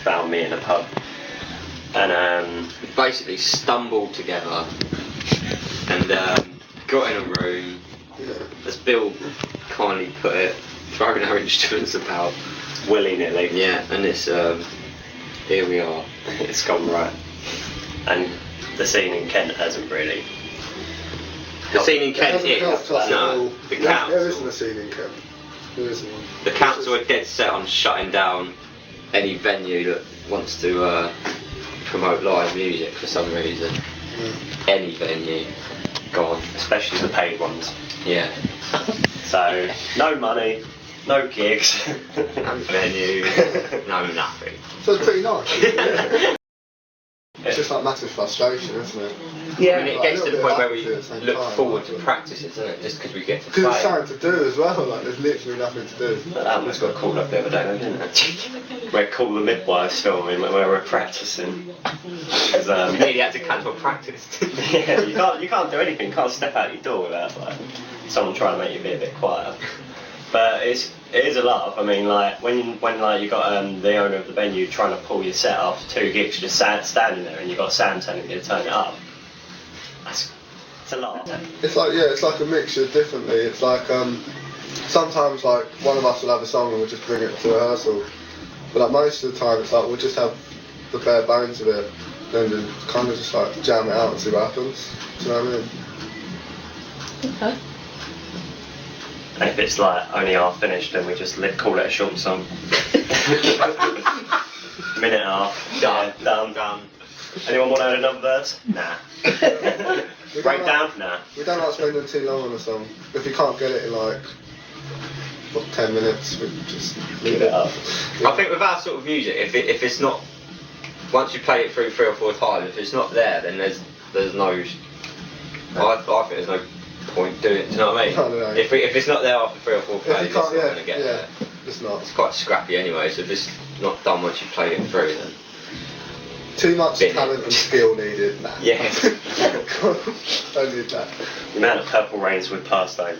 found me in a pub. And We basically stumbled together and got in a room, as Bill kindly put it, throwing our instruments about. willy-nilly. Yeah, and it's here we are. It's gone right. And the scene in Kent hasn't really. The scene in Kent It hasn't is helped us at all. no, the There council. isn't a scene in Kent. There isn't one. The council are dead set on shutting down any venue that wants to promote live music for some reason. Any venue, gone. Especially the paid ones. Yeah. So, no money, no gigs. No venue, no nothing. So it's pretty nice. Yeah. It's just like massive frustration, isn't it? Yeah. I mean, it Like, gets a to the little point where bit we of apathy at the same look time, forward like, to practices, isn't it? Just because we get to because it's play. something to do as well, like there's literally nothing to do. That almost got called up the other day, didn't it? We're Call the Midwives filming when we're practicing. 'Cause, We nearly had to cancel practice. yeah, you can't do anything. You can't step out your door without like someone trying to make you be a bit quiet. But it is a laugh. I mean, like when like you got the owner of the venue trying to pull your set after 2 gigs, you're just standing there, and you got Sam telling you to turn it up. It's a laugh. It's like, yeah, it's like a mixture differently. It's like sometimes like one of us will have a song and we'll just bring it to rehearsal, but like most of the time it's like we'll just have the bare bones of it and then kind of just like jam it out and see what happens. Do you know what I mean? Okay. And if it's like only half finished, then we just call it a short song. Minute and a half. Done. Yeah, done. Anyone want to add another verse? Nah. Breakdown? Nah. We don't like spending too long on a song. If we can't get it in like 10 minutes, we just leave it up. I think with our sort of music, if it's not, once you play it through 3 or 4 times, if it's not there, then there's no. I think there's no point doing it. Do you know what I mean? No. If it's not there after 3 or 4 If plays, you it's can't, not going to get there. it's not. It's quite scrappy anyway. So if it's not done once you play it through, then Too much Bin it. talent and skill needed. Nah. yeah. Don't need that. The amount of Purple Rains we've passed over.